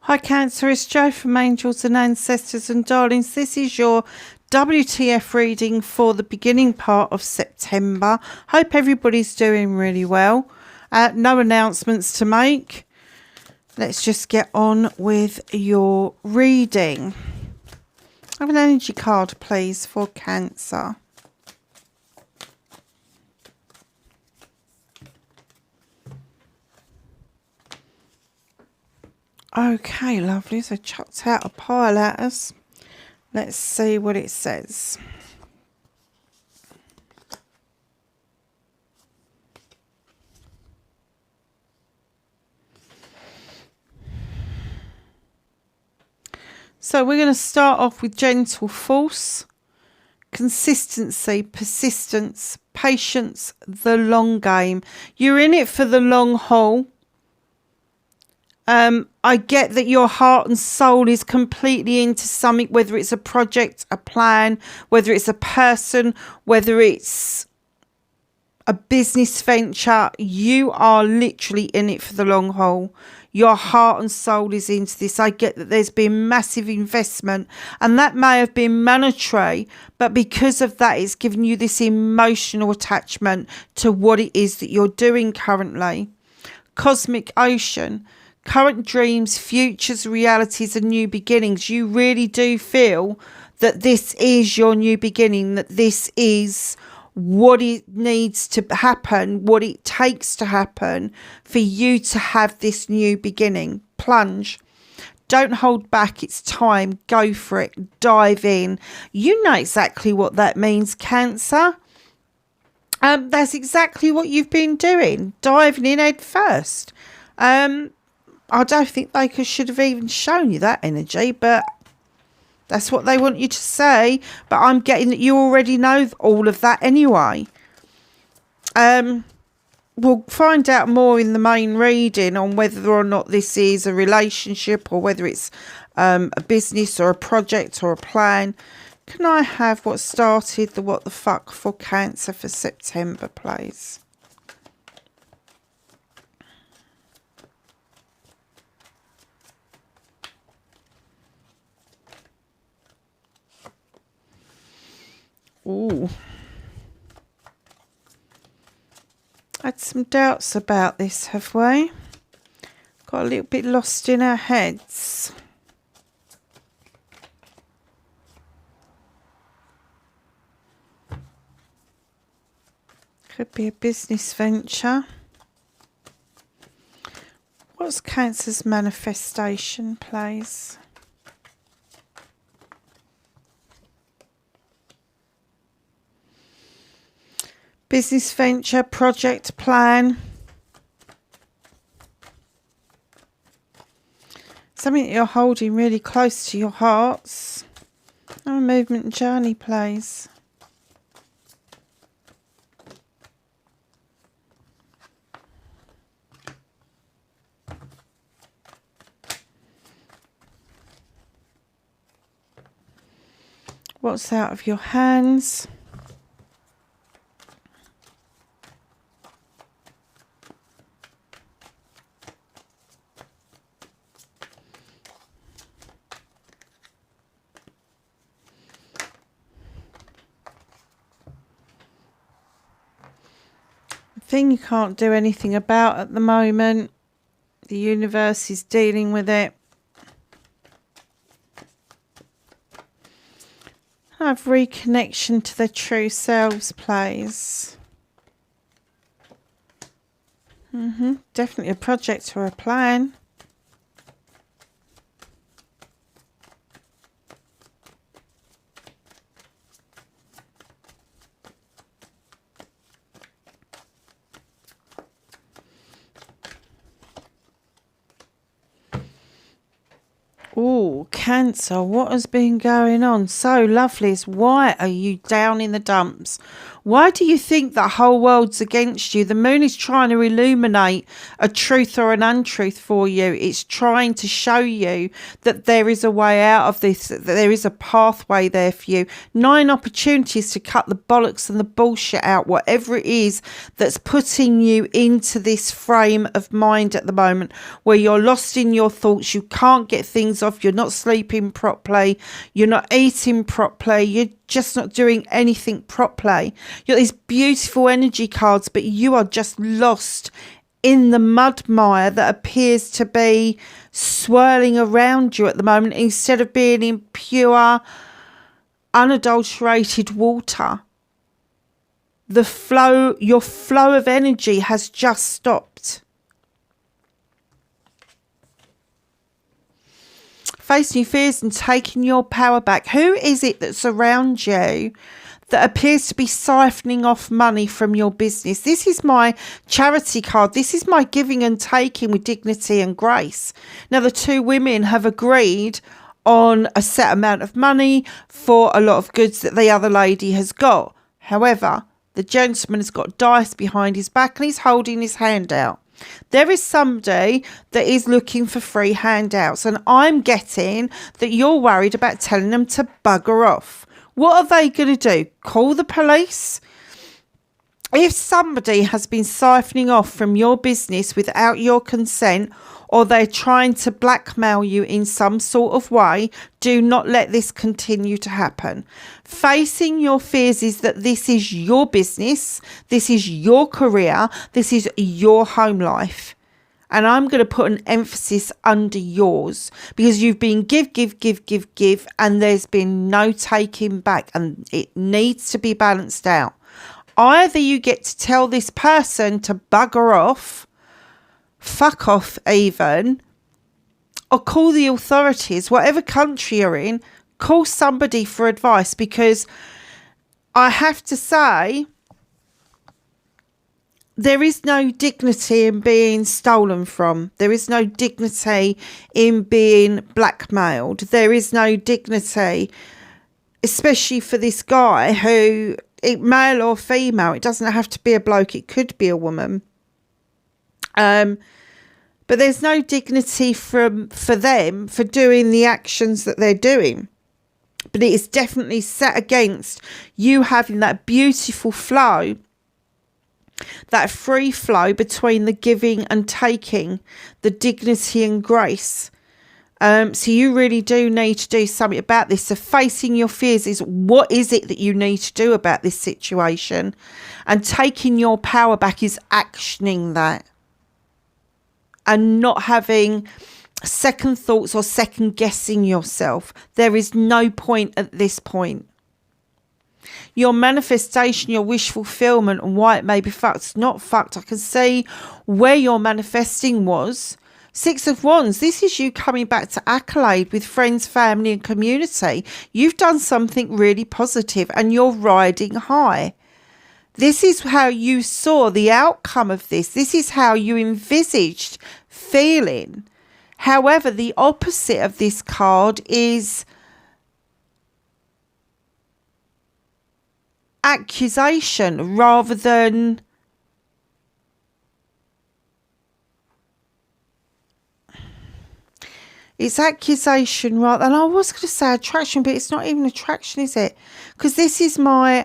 Hi Cancer, it's Jo from Angels and Ancestors and Darlings. This is your WTF reading for the beginning part of September. Hope everybody's doing really well. No announcements to make. Let's just get on with your reading. Have an energy card, please, for Cancer. Okay, lovely. So chucked out a pile at us. Let's see what it says. So we're going to start off with gentle force, consistency, persistence, patience, the long game. You're in it for the long haul. I get that your heart and soul is completely into something, whether it's a project, a plan, whether it's a person, whether it's a business venture. You are literally in it for the long haul. Your heart and soul is into this. I get that there's been massive investment, and that may have been monetary, but because of that, it's given you this emotional attachment to what it is that you're doing currently. Cosmic ocean. Current dreams, futures, realities, and new beginnings. You really do feel that this is your new beginning, that this is what it needs to happen, what it takes to happen for you to have this new beginning. Plunge. Don't hold back. It's time. Go for it. Dive in. You know exactly what that means, Cancer. That's exactly what you've been doing. Diving in head first. I don't think they should have even shown you that energy, but that's what they want you to say. But I'm getting that you already know all of that anyway. We'll find out more in the main reading on whether or not this is a relationship or whether it's a business or a project or a plan. Can I have what started the what the fuck for Cancer for September, please? Ooh. Had some doubts about this, have we? Got a little bit lost in our heads. Could be a business venture. What's Cancer's manifestation, please? Business venture, project, plan. Something that you're holding really close to your hearts. Oh, movement and journey, please. What's out of your hands? Thing you can't do anything about at the moment. The universe is dealing with it. Have reconnection to their true selves, please. Definitely a project or a plan. Oh, Cancer, what has been going on? So lovely. Why are you down in the dumps? Why do you think the whole world's against you? The moon is trying to illuminate a truth or an untruth for you. It's trying to show you that there is a way out of this, that there is a pathway there for you. 9 opportunities to cut the bollocks and the bullshit out, whatever it is that's putting you into this frame of mind at the moment where you're lost in your thoughts, you can't get things off, you're not sleeping properly, you're not eating properly, you're just not doing anything properly. You've got these beautiful energy cards, but you are just lost in the mud mire that appears to be swirling around you at the moment, instead of being in pure, unadulterated water. Your flow of energy has just stopped. Facing your fears and taking your power back. Who is it that's around you that appears to be siphoning off money from your business? This is my charity card. This is my giving and taking with dignity and grace. Now, the 2 women have agreed on a set amount of money for a lot of goods that the other lady has got. However, the gentleman has got dice behind his back and he's holding his hand out. There is somebody that is looking for free handouts, and I'm getting that you're worried about telling them to bugger off. What are they going to do? Call the police? If somebody has been siphoning off from your business without your consent, or they're trying to blackmail you in some sort of way, do not let this continue to happen. Facing your fears is that this is your business, this is your career, this is your home life. And I'm going to put an emphasis under yours, because you've been give, and there's been no taking back, and it needs to be balanced out. Either you get to tell this person to bugger off, fuck off even, or call the authorities. Whatever country you're in, call somebody for advice, because I have to say, there is no dignity in being stolen from. There is no dignity in being blackmailed. There is no dignity, especially for this guy who, male or female, it doesn't have to be a bloke, it could be a woman. But there's no dignity for them for doing the actions that they're doing. But it is definitely set against you having that beautiful flow, that free flow between the giving and taking, the dignity and grace. So you really do need to do something about this. So facing your fears is, what is it that you need to do about this situation? And taking your power back is actioning that. And not having second thoughts or second guessing yourself. There is no point at this point. Your manifestation, your wish fulfillment, and why it may be fucked, it's not fucked. I can see where your manifesting was. 6 of Wands, this is you coming back to accolade with friends, family and community. You've done something really positive and you're riding high. This is how you saw the outcome of this. This is how you envisaged feeling. However, the opposite of this card is accusation rather than it's accusation rather than, I was going to say attraction, but it's not even attraction, is it? Because this is my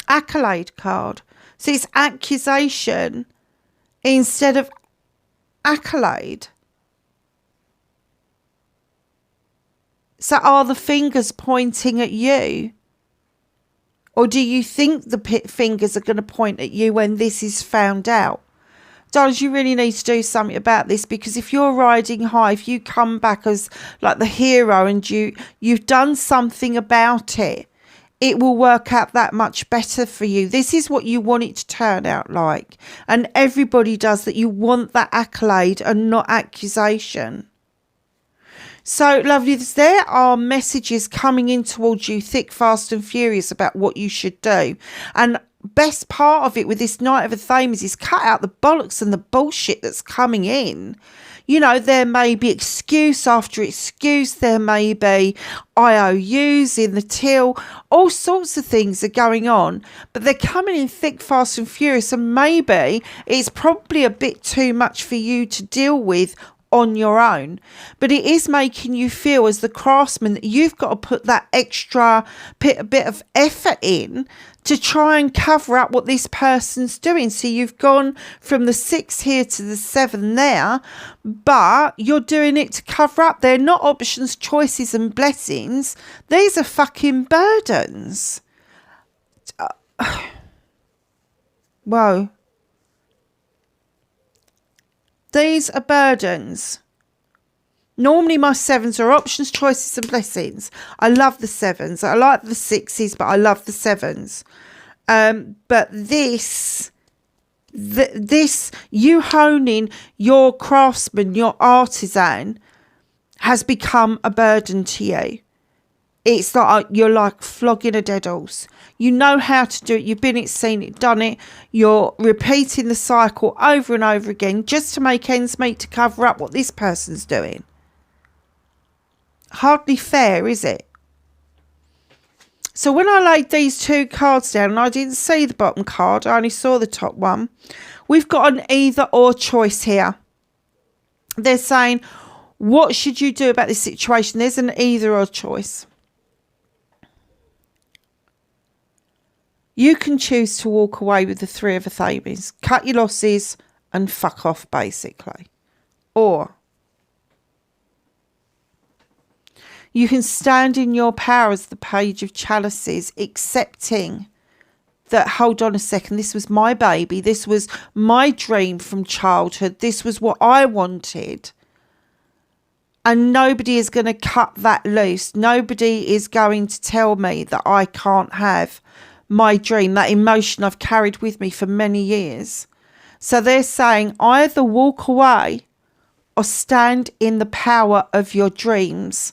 accolade card. So it's accusation instead of accolade. So are the fingers pointing at you? Or do you think the fingers are going to point at you when this is found out? Darlings, you really need to do something about this, because if you're riding high, if you come back as like the hero and you've done something about it, it will work out that much better for you. This is what you want it to turn out like. And everybody does that. You want that accolade and not accusation. So, lovelies, there are messages coming in towards you thick, fast and furious about what you should do. And best part of it with this Knight of Theif is cut out the bollocks and the bullshit that's coming in. You know, there may be excuse after excuse. There may be IOUs in the till. All sorts of things are going on. But they're coming in thick, fast and furious. And maybe it's probably a bit too much for you to deal with on your own. But it is making you feel, as the craftsman, that you've got to put that extra bit of effort in to try and cover up what this person's doing. So you've gone from the 6 here to the 7 there, but you're doing it to cover up. They're not options, choices and blessings. These are fucking burdens. Whoa. These are burdens. Normally my 7s are options, choices and blessings. I love the 7s. I like the 6s, but I love the 7s. But this, you honing your craftsman, your artisan, has become a burden to you. It's like you're like flogging a dead horse. You know how to do it. You've been it, seen it, done it. You're repeating the cycle over and over again just to make ends meet, to cover up what this person's doing. Hardly fair, is it? So when I laid these 2 cards down, and I didn't see the bottom card, I only saw the top one. We've got an either or choice here. They're saying, what should you do about this situation? There's an either or choice. You can choose to walk away with the 3 of Theif, cut your losses and fuck off, basically. Or you can stand in your power as the Page of Chalices, accepting that, hold on a second, this was my baby, this was my dream from childhood, this was what I wanted. And nobody is going to cut that loose. Nobody is going to tell me that I can't have my dream, that emotion I've carried with me for many years. So they're saying either walk away or stand in the power of your dreams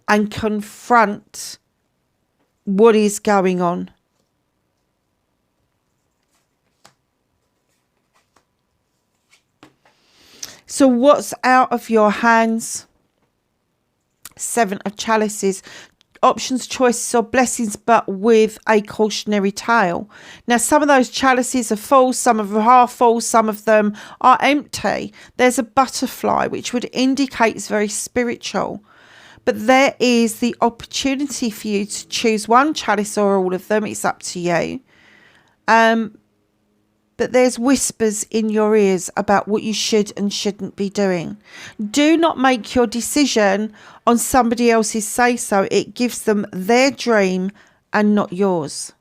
and confront what is going on. So what's out of your hands? 7 of Chalices. Options, choices or blessings, but with a cautionary tale. Now, some of those chalices are full, some of them are half full, some of them are empty. There's a butterfly, which would indicate it's very spiritual. But there is the opportunity for you to choose one chalice or all of them. It's up to you. But there's whispers in your ears about what you should and shouldn't be doing. Do not make your decision on somebody else's say-so. It gives them their dream and not yours.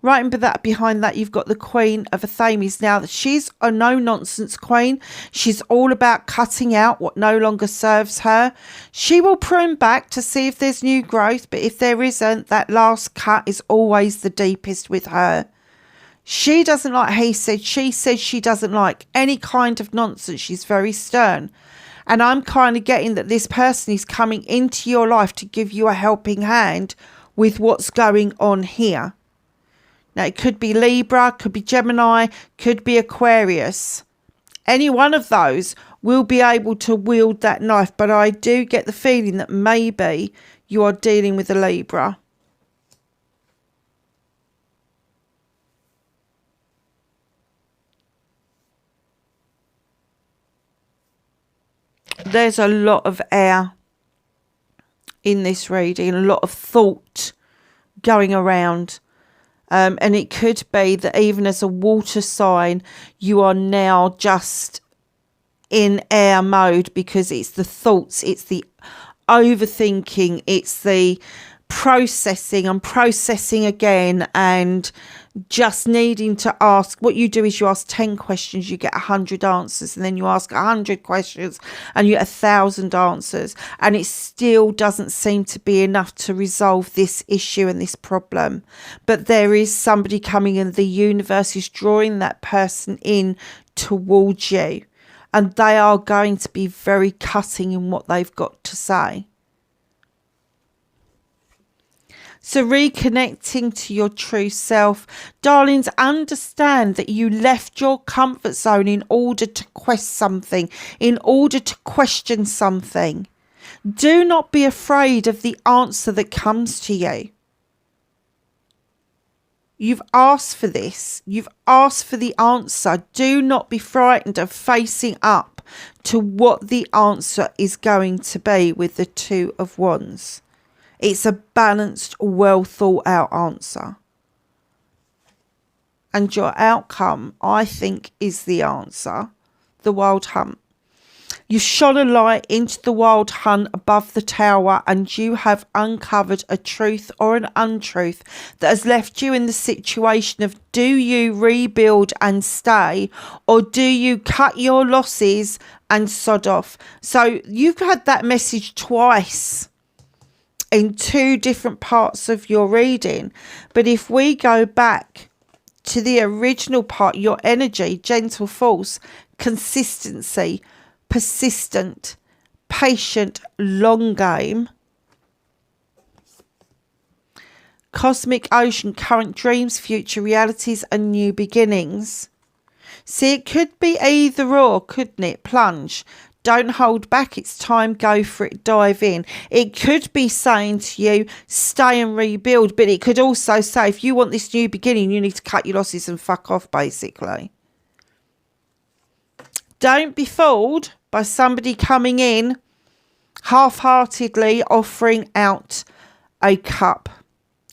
Right behind that, you've got the Queen of Theif. Now, she's a no-nonsense queen. She's all about cutting out what no longer serves her. She will prune back to see if there's new growth, but if there isn't, that last cut is always the deepest with her. She doesn't like he said. She says she doesn't like any kind of nonsense. She's very stern. And I'm kind of getting that this person is coming into your life to give you a helping hand with what's going on here. Now, it could be Libra, could be Gemini, could be Aquarius. Any one of those will be able to wield that knife. But I do get the feeling that maybe you are dealing with a Libra. There's a lot of air in this reading, a lot of thought going around. And it could be that even as a water sign, you are now just in air mode, because it's the thoughts, it's the overthinking, it's the processing and processing again, and just needing to ask. What you do is you ask 10 questions, you get 100 answers, and then you ask 100 questions and you get 1,000 answers, and it still doesn't seem to be enough to resolve this issue and this problem. But there is somebody coming in, the universe is drawing that person in towards you, and they are going to be very cutting in what they've got to say. So reconnecting to your true self. Darlings, understand that you left your comfort zone in order to quest something, in order to question something. Do not be afraid of the answer that comes to you. You've asked for this. You've asked for the answer. Do not be frightened of facing up to what the answer is going to be with the Two of Wands. It's a balanced, well thought out answer. And your outcome, I think, is the answer. The Wild Hunt. You shone a light into the wild hunt above the tower, and you have uncovered a truth or an untruth that has left you in the situation of, do you rebuild and stay, or do you cut your losses and sod off? So you've had that message twice in two different parts of your reading. But if we go back to the original part, your energy, gentle force, consistency, persistent, patient, long game, cosmic ocean, current dreams, future realities, and new beginnings. See, it could be either or, couldn't it? Plunge. Don't hold back. It's time. Go for it. Dive in. It could be saying to you, stay and rebuild. But it could also say, if you want this new beginning, you need to cut your losses and fuck off, basically. Don't be fooled by somebody coming in half-heartedly offering out a cup.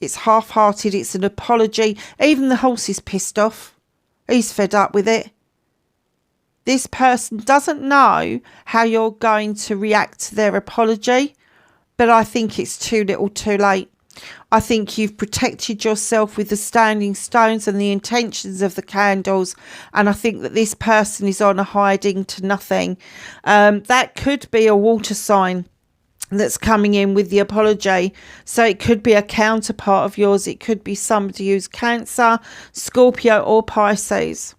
It's half-hearted. It's an apology. Even the horse is pissed off. He's fed up with it. This person doesn't know how you're going to react to their apology, but I think it's too little too late. I think you've protected yourself with the standing stones and the intentions of the candles, and I think that this person is on a hiding to nothing. That could be a water sign that's coming in with the apology. So it could be a counterpart of yours. It could be somebody who's Cancer, Scorpio, or Pisces.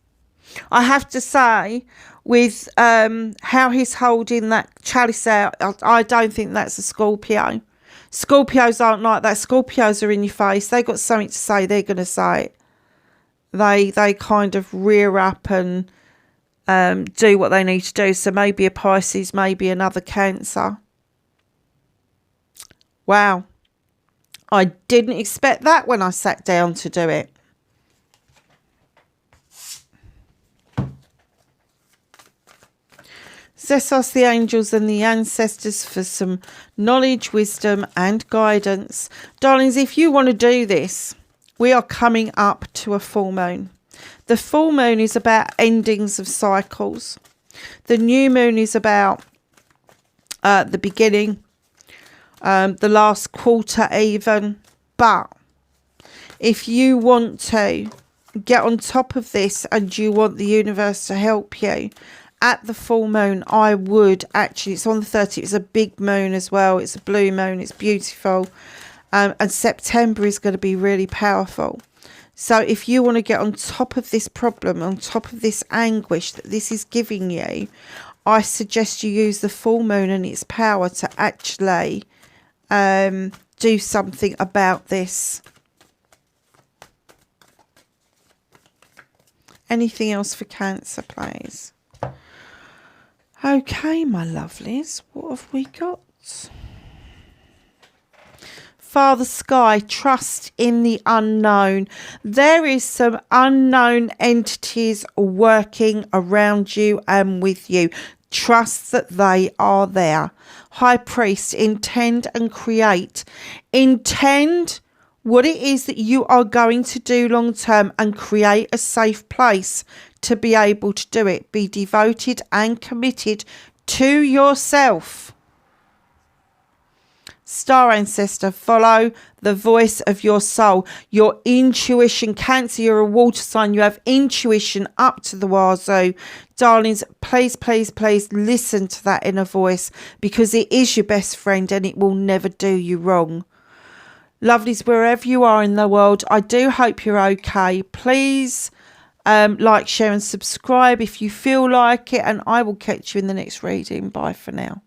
I have to say, with how he's holding that chalice out, I don't think that's a Scorpio. Scorpios aren't like that. Scorpios are in your face. They got something to say. They're going to say it. They kind of rear up and do what they need to do. So maybe a Pisces, maybe another Cancer. Wow. I didn't expect that when I sat down to do it. Let's ask the angels and the ancestors for some knowledge, wisdom and guidance. Darlings, if you want to do this, we are coming up to a full moon. The full moon is about endings of cycles. The new moon is about the beginning, the last quarter even. But if you want to get on top of this and you want the universe to help you, at the full moon, I would actually, it's on the 30th, it's a big moon as well. It's a blue moon. It's beautiful. And September is going to be really powerful. So if you want to get on top of this problem, on top of this anguish that this is giving you, I suggest you use the full moon and its power to actually do something about this. Anything else for Cancer, please? Okay, my lovelies, what have we got? Father Sky, trust in the unknown. There is some unknown entities working around you and with you. Trust that they are there. High Priest, intend and create. Intend what it is that you are going to do long term and create a safe place to be able to do it. Be devoted and committed to yourself. Star Ancestor, follow the voice of your soul. Your intuition. Cancer, you're a water sign. You have intuition up to the wazoo. Darlings, please, please, please listen to that inner voice, because it is your best friend and it will never do you wrong. Lovelies, wherever you are in the world, I do hope you're okay. Please like, share and subscribe if you feel like it, and I will catch you in the next reading. Bye for now.